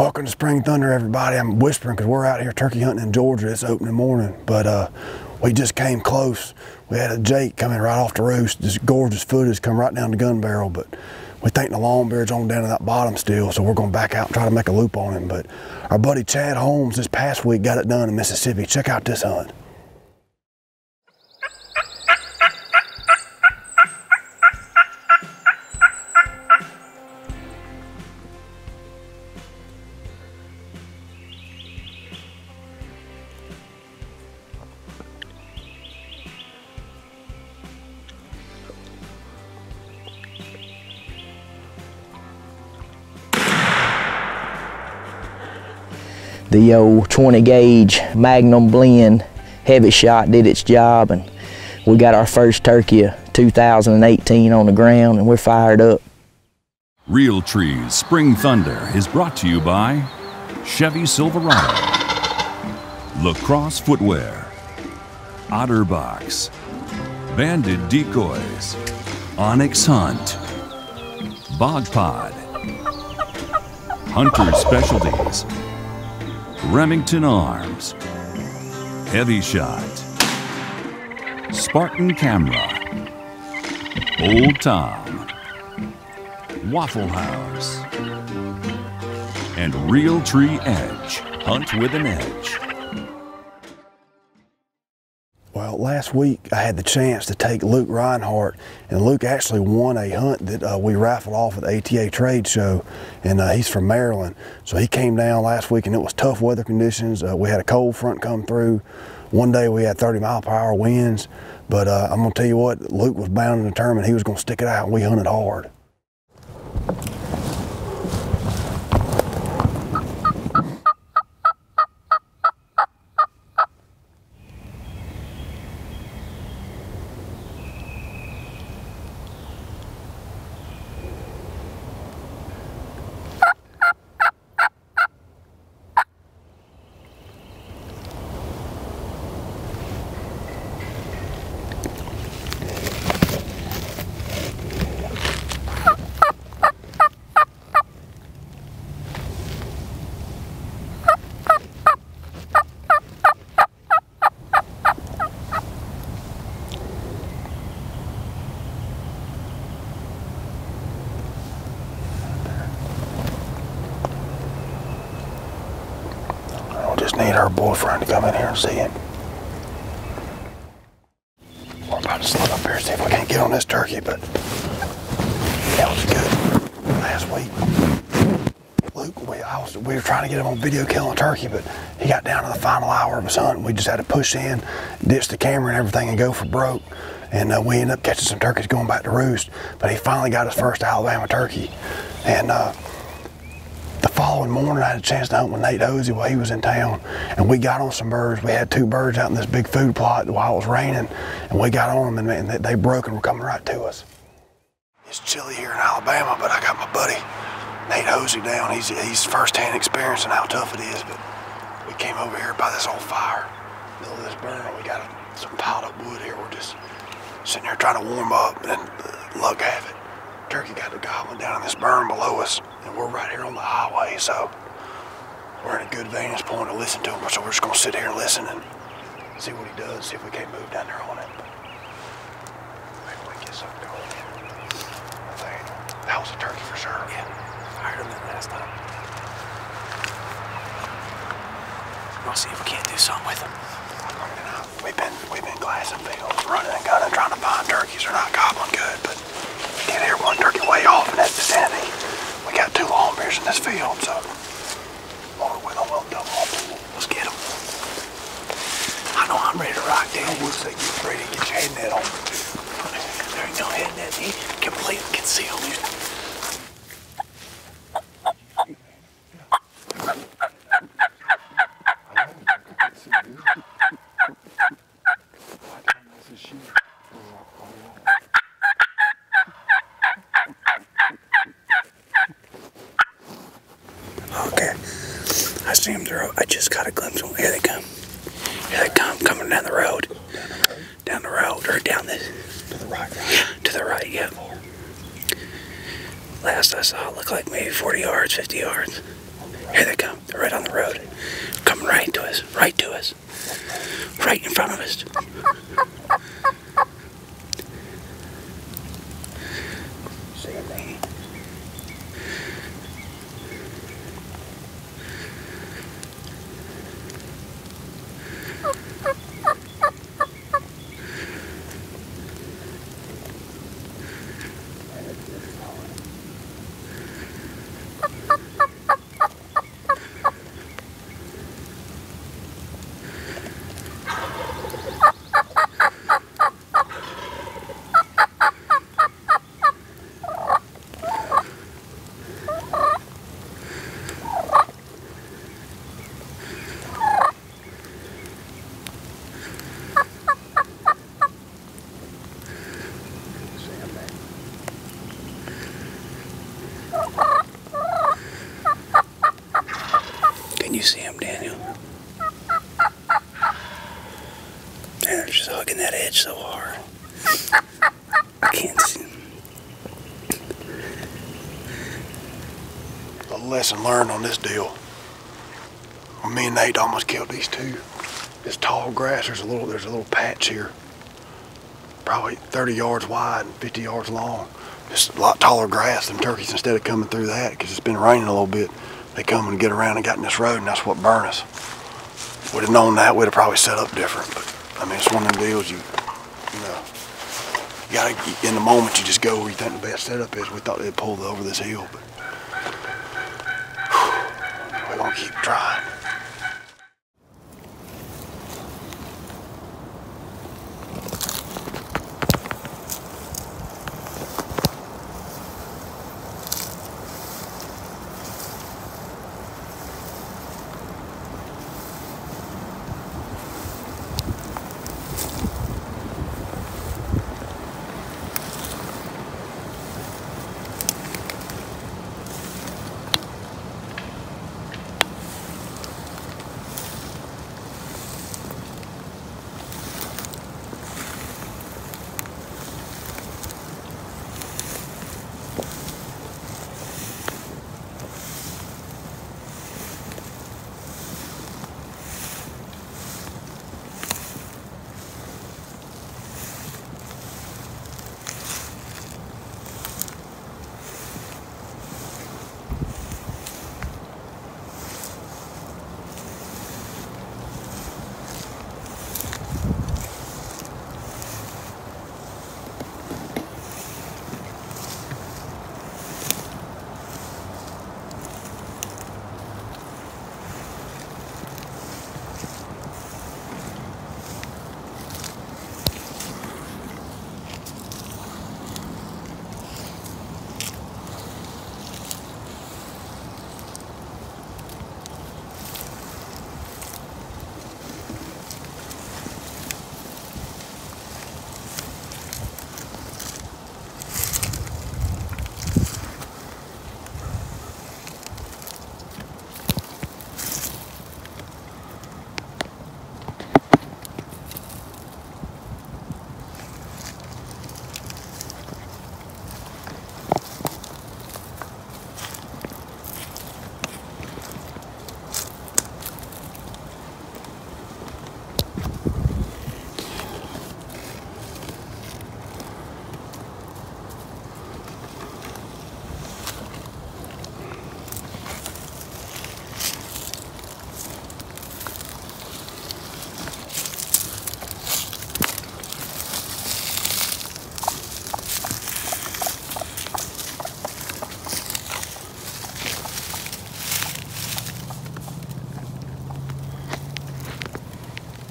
Welcome to Spring Thunder, everybody. I'm whispering because we're out here turkey hunting in Georgia. It's opening morning, but we just came close. We had a Jake coming right off the roost. This gorgeous footage come right down the gun barrel, but we think the longbeard's on down to that bottom still, so we're going to back out and try to make a loop on him. But our buddy Chad Holmes this past week got it done in Mississippi. Check out this hunt. The old 20 gauge Magnum blend heavy shot did its job, and we got our first turkey of 2018 on the ground, and we're fired up. Realtree's Spring Thunder is brought to you by Chevy Silverado, Lacrosse Footwear, Otterbox, Banded Decoys, Onyx Hunt, Bog Pod, Hunter Specialties, Remington Arms, Heavy Shot, Spartan Camera, Old Tom, Waffle House, and Realtree Edge. Hunt with an edge. Well, last week I had the chance to take Luke Rinehart, and Luke actually won a hunt that we raffled off at the ATA trade show, and he's from Maryland. So he came down last week, and it was tough weather conditions. We had a cold front come through. One day we had 30-mile-per-hour winds, but I'm gonna tell you what, Luke was bound and determined he was gonna stick it out, and we hunted hard. Just need her boyfriend to come in here and see him. We're about to slip up here and see if we can't get on this turkey, but that was good. Last week, Luke, we were trying to get him on video killing a turkey, but he got down to the final hour of his hunt. We just had to push in, ditch the camera and everything, and go for broke. And we ended up catching some turkeys going back to roost. But he finally got his first Alabama turkey. And the following morning, I had a chance to hunt with Nate Hosie while he was in town, and we got on some birds. We had 2 birds out in this big food plot while it was raining, and we got on them, and they broke and were coming right to us. It's chilly here in Alabama, but I got my buddy Nate Hosie down. He's firsthand experiencing how tough it is, but we came over here by this old fire, middle of this burn, and we got some piled up wood here. We're just sitting here trying to warm up, and luck have it, turkey got the gobbling down in this burn below us, and we're right here on the highway, so we're in a good vantage point to listen to him. So we're just gonna sit here and listen and see what he does, see if we can't move down there on it. Maybe we can get something going. That was a turkey for sure. Yeah, fired him in last time. We'll see if we can't do something with him. We've been glassing fields, running and gunning, trying to find turkeys. They're not gobbling good, but we did hear one turkey way off in that vicinity. We got 2 longbeards in this field, so load with them, we'll double them. Let's get them. I know I'm ready to rock, dude. I would say you're ready to get your head net on. There ain't no head net, dude. Completely concealed. Okay, I see them through. I just got a glimpse of them. Here they come. Here they come, coming down the road. Down the road, or down the... To the right, right? To the right, yeah. Last I saw, it looked like maybe 40 yards, 50 yards. Here they come. They're right on the road. Coming right to us. Right to us. Right in front of us. See them, Danny? Can you see him, Daniel? They're just hugging that edge so hard. I can't see him. A lesson learned on this deal. When me and Nate almost killed these two. This tall grass, there's a little patch here. Probably 30 yards wide and 50 yards long. Just a lot taller grass. Them turkeys, instead of coming through that, because it's been raining a little bit, they come and get around and got in this road, and that's what burned us. We'd have known that, we'd have probably set up different. But I mean, it's one of them deals you know, you gotta, in the moment you just go where you think the best setup is. We thought they'd pull over this hill, but we're gonna keep trying.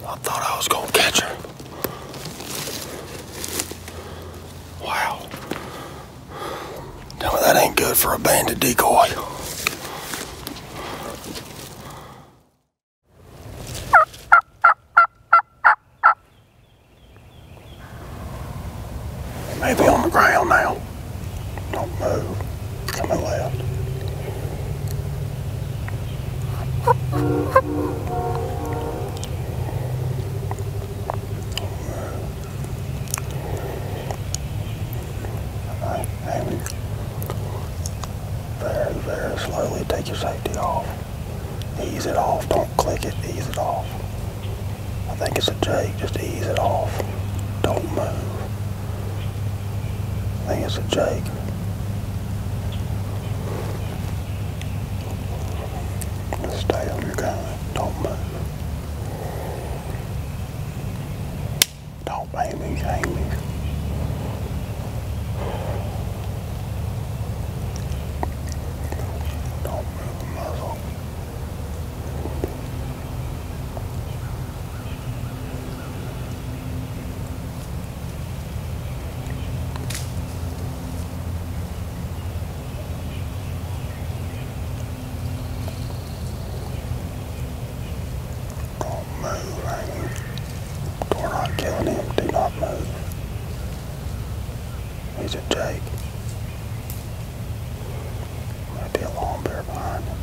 I thought I was gonna catch her. Wow. Tell me that ain't good for a banded decoy. Maybe on the ground now. Don't move. Coming left. There, slowly take your safety off. Ease it off. Don't click it. Ease it off. I think it's a Jake. Just ease it off. Don't move. I think it's a Jake. Just stay on your gun. Don't move. Don't aim me. Aim me. Don't move the muzzle. We're not killing him. Do not move. He's a Jake. Might be a long bear behind him.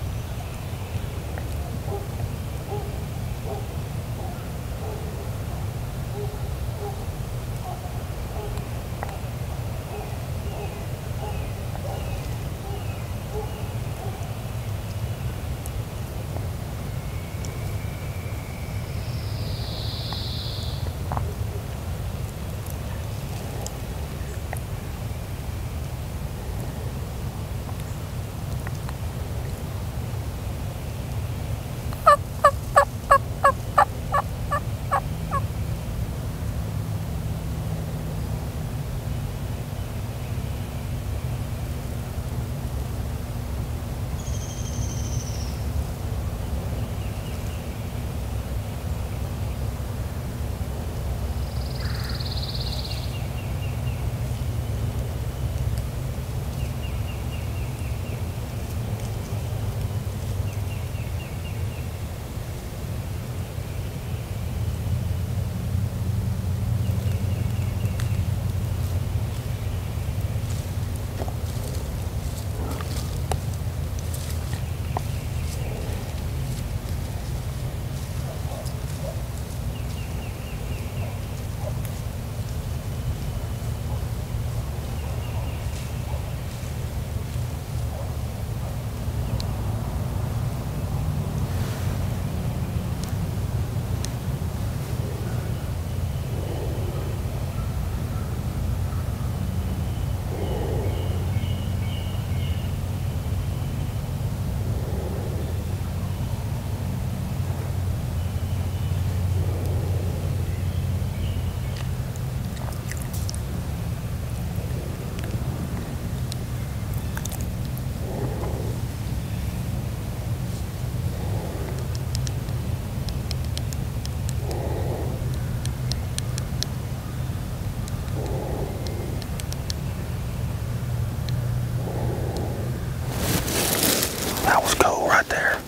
That was cool right there.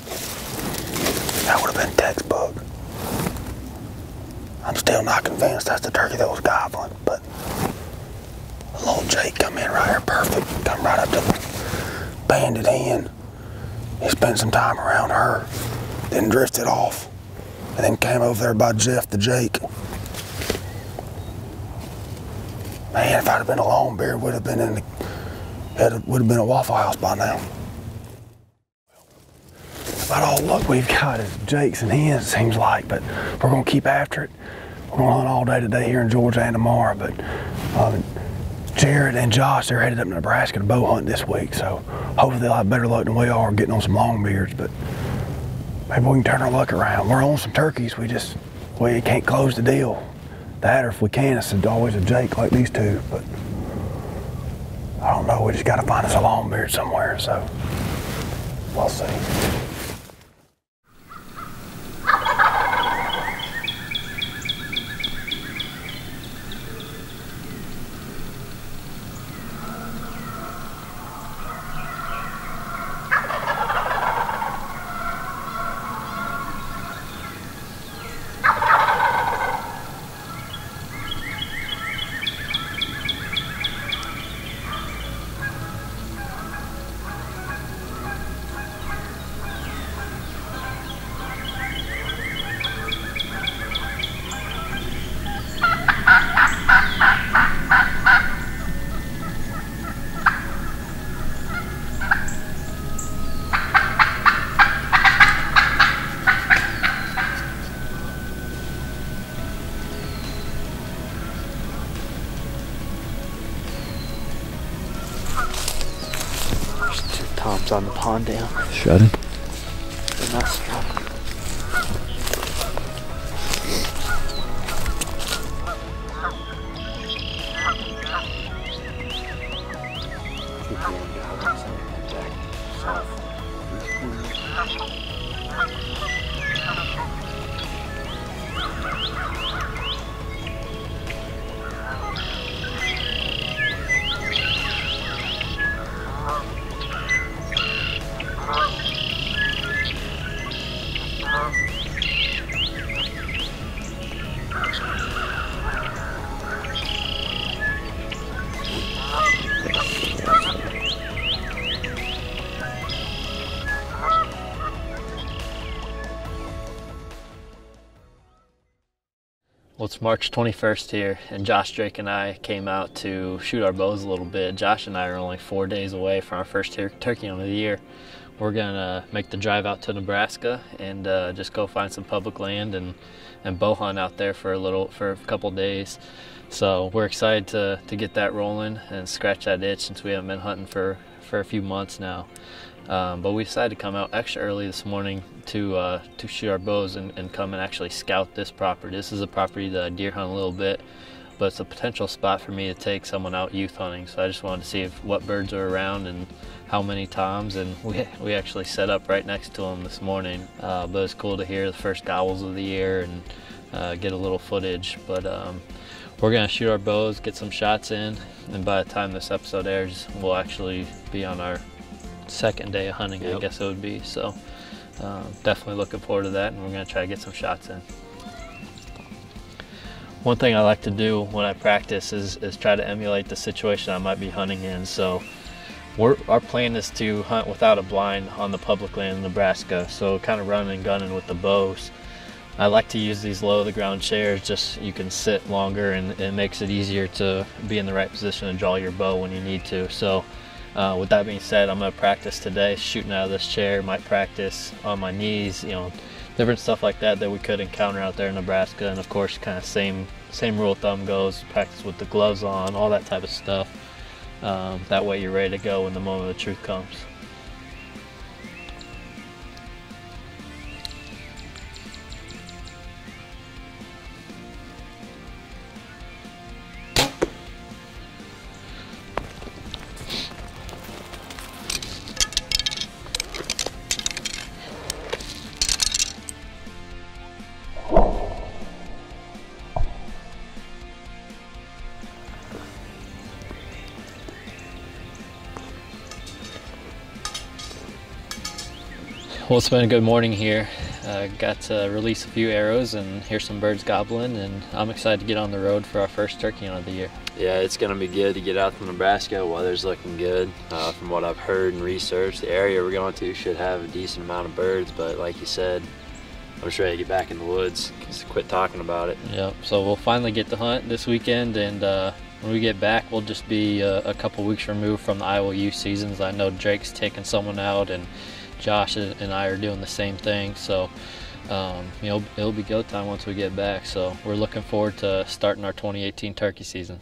That would have been textbook. I'm still not convinced that's the turkey that was gobbling, but a little Jake come in right here, perfect. Come right up to the banded hen. He spent some time around her, then drifted off, and then came over there by Jeff the Jake. Man, if I'd have been a longbeard, would have been in the, it would have been a Waffle House by now. About all luck we've got is Jakes and hens, it seems like, but we're gonna keep after it. We're gonna hunt all day today here in Georgia and tomorrow, but Jared and Josh, they're headed up to Nebraska to bow hunt this week, so hopefully they'll have better luck than we are getting on some longbeards, but maybe we can turn our luck around. We're on some turkeys, we can't close the deal. That, or if we can, it's always a Jake like these two, but I don't know, we just gotta find us a longbeard somewhere, so we'll see. It's on the pond down. Shutting. They're not strong. Well, it's March 21st here, and Josh, Drake, and I came out to shoot our bows a little bit. Josh and I are only 4 days away from our first turkey hunt of the year. We're gonna make the drive out to Nebraska and just go find some public land and bow hunt out there for a couple days. So we're excited to get that rolling and scratch that itch since we haven't been hunting for a few months now. But we decided to come out extra early this morning to shoot our bows and come and actually scout this property. This is a property that I deer hunt a little bit, but it's a potential spot for me to take someone out youth hunting. So I just wanted to see what birds are around and how many toms, and we actually set up right next to them this morning. But it's cool to hear the first gobbles of the year and get a little footage. But we're gonna shoot our bows, get some shots in, and by the time this episode airs, we'll actually be on our second day of hunting. Yep. I guess it would be. So definitely looking forward to that, and we're going to try to get some shots in. One thing I like to do when I practice is try to emulate the situation I might be hunting in. So our plan is to hunt without a blind on the public land in Nebraska, so kind of running and gunning with the bows. I like to use these low to the ground chairs, just you can sit longer and it makes it easier to be in the right position to draw your bow when you need to. So with that being said, I'm going to practice today shooting out of this chair. Might practice on my knees, different stuff like that we could encounter out there in Nebraska. And of course, kind of same rule of thumb goes, practice with the gloves on, all that type of stuff. That way you're ready to go when the moment of truth comes. Well, it's been a good morning here. Got to release a few arrows and hear some birds gobbling, and I'm excited to get on the road for our first turkey hunt of the year. Yeah, it's going to be good to get out to Nebraska. Weather's looking good. From what I've heard and researched, the area we're going to should have a decent amount of birds, but like you said, I'm just ready to get back in the woods. Just quit talking about it. Yep, so we'll finally get to hunt this weekend, and when we get back, we'll just be a couple weeks removed from the Iowa youth seasons. I know Drake's taking someone out, and Josh and I are doing the same thing, so it'll be go time once we get back. So we're looking forward to starting our 2018 turkey season.